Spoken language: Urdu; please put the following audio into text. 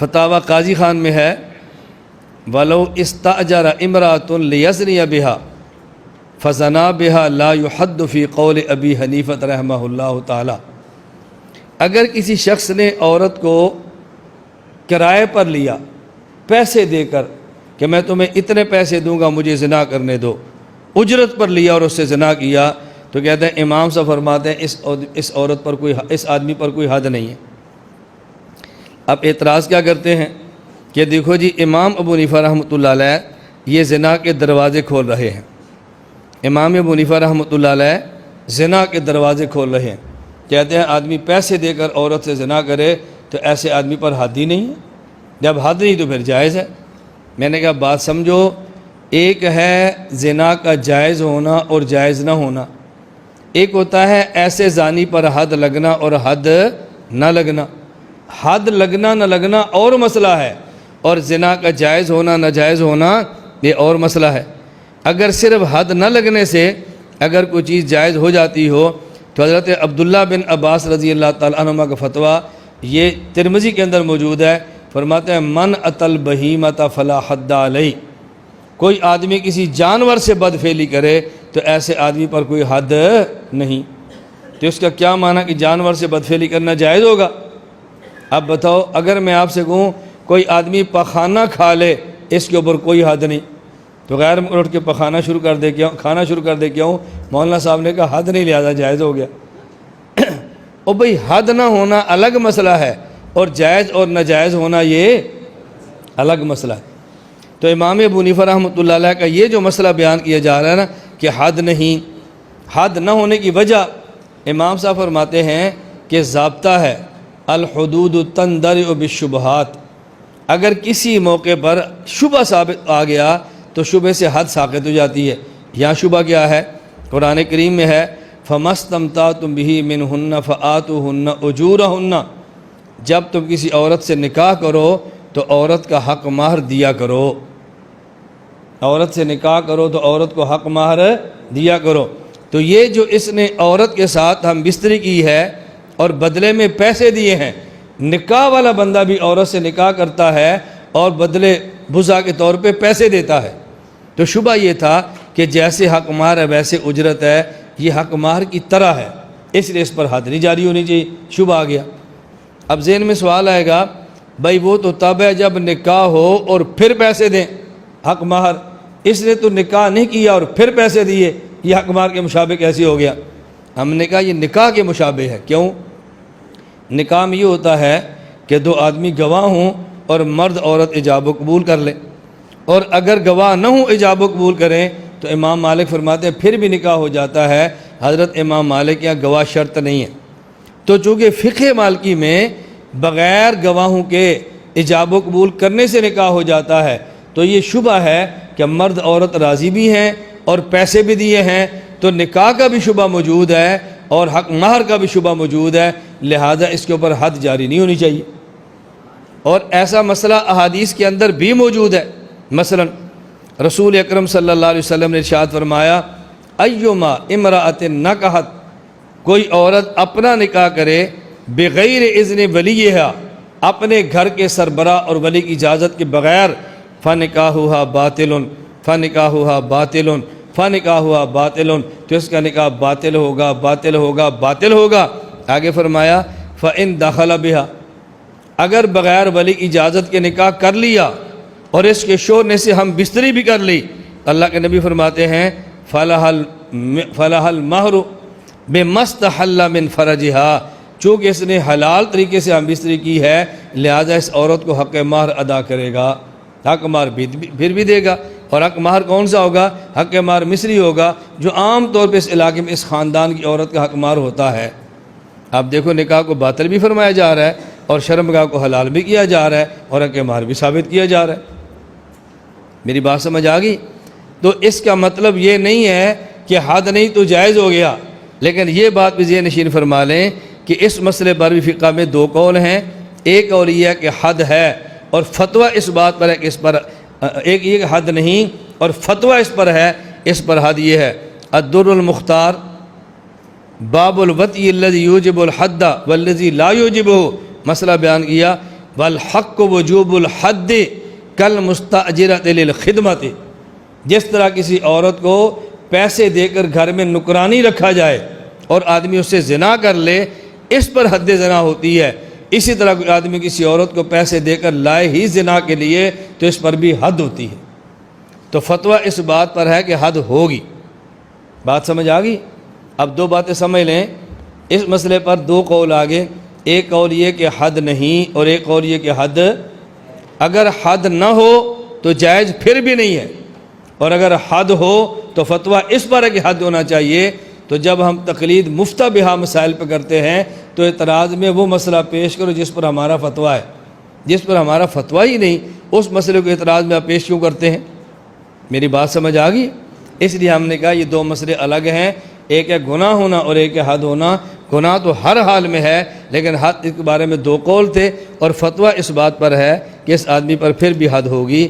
فتاوی قاضی خان میں ہے، وَلَوْ اسْتَأْجَرَ امْرَأَةٌ لِيَزْنِيَ بِهَا فَزَنَا بِهَا لَا يُحَدُّ فِي قَوْلِ ابی حنیفہ رحمہ اللہ تعالی۔ اگر کسی شخص نے عورت کو کرائے پر لیا، پیسے دے کر کہ میں تمہیں اتنے پیسے دوں گا مجھے زنا کرنے دو، اجرت پر لیا اور اس سے زنا کیا، تو کہتے ہیں امام صاحب فرماتے ہیں اس عورت پر اس آدمی پر کوئی حد نہیں ہے۔ اب اعتراض کیا کرتے ہیں کہ دیکھو جی امام ابو حنیفہ رحمۃ اللہ علیہ یہ زنا کے دروازے کھول رہے ہیں، امام ابو حنیفہ رحمۃ اللہ علیہ زنا کے دروازے کھول رہے ہیں، کہتے ہیں آدمی پیسے دے کر عورت سے زنا کرے تو ایسے آدمی پر حد ہی نہیں ہے، جب حد نہیں تو پھر جائز ہے۔ میں نے کہا بات سمجھو، ایک ہے زنا کا جائز ہونا اور جائز نہ ہونا، ایک ہوتا ہے ایسے زانی پر حد لگنا اور حد نہ لگنا۔ حد لگنا نہ لگنا اور مسئلہ ہے، اور زنا کا جائز ہونا ناجائز ہونا یہ اور مسئلہ ہے۔ اگر صرف حد نہ لگنے سے اگر کوئی چیز جائز ہو جاتی ہو تو حضرت عبداللہ بن عباس رضی اللہ تعالیٰ عنہما کا فتویٰ یہ ترمذی کے اندر موجود ہے، فرماتے ہیں من اتل بہیمۃ فلا حد علیہ، کوئی آدمی کسی جانور سے بدفعلی کرے تو ایسے آدمی پر کوئی حد نہیں۔ تو اس کا کیا معنی کہ جانور سے بدفعلی کرنا جائز ہوگا؟ اب بتاؤ اگر میں آپ سے کہوں کوئی آدمی پخانہ کھا لے اس کے اوپر کوئی حد نہیں، تو غیر اٹھ کے پخانہ شروع کر دے کھانا شروع کر دے کیوں؟ مولانا صاحب نے کہا حد نہیں لہذا جائز ہو گیا۔ اور بھئی حد نہ ہونا الگ مسئلہ ہے اور جائز اور ناجائز ہونا یہ الگ مسئلہ ہے۔ تو امام ابو حنیفہ رحمۃ اللہ علیہ کا یہ جو مسئلہ بیان کیا جا رہا ہے نا کہ حد نہیں، حد نہ ہونے کی وجہ امام صاحب فرماتے ہیں کہ ضابطہ ہے الحدود تندرع بالشبہات، اگر کسی موقع پر شبہ ثابت آ گیا تو شبہ سے حد ساقط ہو جاتی ہے۔ یہاں شبہ کیا ہے؟ قرآن کریم میں ہے فَمَسْتَمْتَعْتُمْ بِهِ مِنْهُنَّ فَآتُوهُنَّ أُجُورَهُنَّ، جب تم کسی عورت سے نکاح کرو تو عورت کا حق مہر دیا کرو، عورت سے نکاح کرو تو عورت کو حق مہر دیا کرو۔ تو یہ جو اس نے عورت کے ساتھ ہم بستری کی ہے اور بدلے میں پیسے دیے ہیں، نکاح والا بندہ بھی عورت سے نکاح کرتا ہے اور بدلے بزا کے طور پہ پیسے دیتا ہے۔ تو شبہ یہ تھا کہ جیسے حق مہر ہے ویسے اجرت ہے، یہ حق مہر کی طرح ہے، اس لیے اس پر حد نہیں جاری ہونی چاہیے، شبہ آ گیا۔ اب ذہن میں سوال آئے گا بھائی وہ تو تب ہے جب نکاح ہو اور پھر پیسے دیں حق مہر، اس نے تو نکاح نہیں کیا اور پھر پیسے دیے، یہ حق مہر کے مشابہ کیسے ہو گیا؟ ہم نے کہا یہ نکاح کے مشابہ ہے۔ کیوں؟ نکاح میں یہ ہوتا ہے کہ دو آدمی گواہ ہوں اور مرد عورت ایجاب و قبول کر لیں، اور اگر گواہ نہ ہوں ایجاب و قبول کریں تو امام مالک فرماتے ہیں پھر بھی نکاح ہو جاتا ہے۔ حضرت امام مالک یہاں گواہ شرط نہیں ہے۔ تو چونکہ فقہ مالکی میں بغیر گواہوں کے ایجاب و قبول کرنے سے نکاح ہو جاتا ہے، تو یہ شبہ ہے کہ مرد عورت راضی بھی ہیں اور پیسے بھی دیے ہیں، تو نکاح کا بھی شبہ موجود ہے اور حق مہر کا بھی شبہ موجود ہے، لہذا اس کے اوپر حد جاری نہیں ہونی چاہیے۔ اور ایسا مسئلہ احادیث کے اندر بھی موجود ہے، مثلا رسول اکرم صلی اللہ علیہ وسلم نے ارشاد فرمایا ایما امرأۃ نکحت، کوئی عورت اپنا نکاح کرے بغیر اذن ولیہا، اپنے گھر کے سربراہ اور ولی کی اجازت کے بغیر، فنکاحھا باطل فنکاحھا باطل فنکاحھا باطل، تو اس کا نکاح باطل ہوگا باطل ہوگا باطل ہوگا۔ آگے فرمایا فإن دخل بها، اگر بغیر ولی کی اجازت کے نکاح کر لیا اور اس کے شوہر نے سے ہم بستری بھی کر لی، اللہ کے نبی فرماتے ہیں فلہ المہر بما استحل من فرجہا، چونکہ اس نے حلال طریقے سے ہم بستری کی ہے لہذا اس عورت کو حق مہر ادا کرے گا، حق مہر پھر بھی دے گا۔ اور حق مہر کون سا ہوگا؟ حق مہر مصری ہوگا، جو عام طور پہ اس علاقے میں اس خاندان کی عورت کا حق مہر ہوتا ہے۔ اب دیکھو نکاح کو باطل بھی فرمایا جا رہا ہے اور شرمگاہ کو حلال بھی کیا جا رہا ہے اور حق مہر بھی ثابت کیا جا رہا ہے۔ میری بات سمجھ آ گئی؟ تو اس کا مطلب یہ نہیں ہے کہ حد نہیں تو جائز ہو گیا، لیکن یہ بات بھی ذہن نشین فرما لیں کہ اس مسئلے پر بھی فقہ میں دو قول ہیں۔ ایک قول یہ ہے کہ حد ہے اور فتویٰ اس بات پر ہے کہ اس پر ایک یہ حد نہیں اور فتویٰ اس پر ہے، اس پر حد یہ ہے۔ الدر المختار باب الوطی الذی یوجب الحد والذی لا یوجبہ، مسئلہ بیان کیا والحق وجوب الحد کالمستأجرۃ للخدمۃ، جس طرح کسی عورت کو پیسے دے کر گھر میں نکرانی رکھا جائے اور آدمی اس سے زنا کر لے، اس پر حد زنا ہوتی ہے، اسی طرح کوئی آدمی کسی عورت کو پیسے دے کر لائے ہی زنا کے لیے تو اس پر بھی حد ہوتی ہے۔ تو فتویٰ اس بات پر ہے کہ حد ہوگی۔ بات سمجھ آ گئی؟ اب دو باتیں سمجھ لیں، اس مسئلے پر دو قول آگے، ایک قول یہ کہ حد نہیں، اور ایک قول یہ کہ حد، اگر حد نہ ہو تو جائز پھر بھی نہیں ہے، اور اگر حد ہو تو فتویٰ اس پر ہے کہ حد ہونا چاہیے۔ تو جب ہم تقلید مفتہ بہا مسائل پہ کرتے ہیں تو اعتراض میں وہ مسئلہ پیش کرو جس پر ہمارا فتویٰ ہے، جس پر ہمارا فتویٰ ہی نہیں اس مسئلے کو اعتراض میں آپ پیش کیوں کرتے ہیں؟ میری بات سمجھ آ گئی؟ اس لیے ہم نے کہا یہ دو مسئلے الگ ہیں، ایک ہے گناہ ہونا اور ایک ہے حد ہونا۔ گناہ تو ہر حال میں ہے، لیکن حد کے بارے میں دو قول تھے، اور فتویٰ اس بات پر ہے کہ اس آدمی پر پھر بھی حد ہوگی۔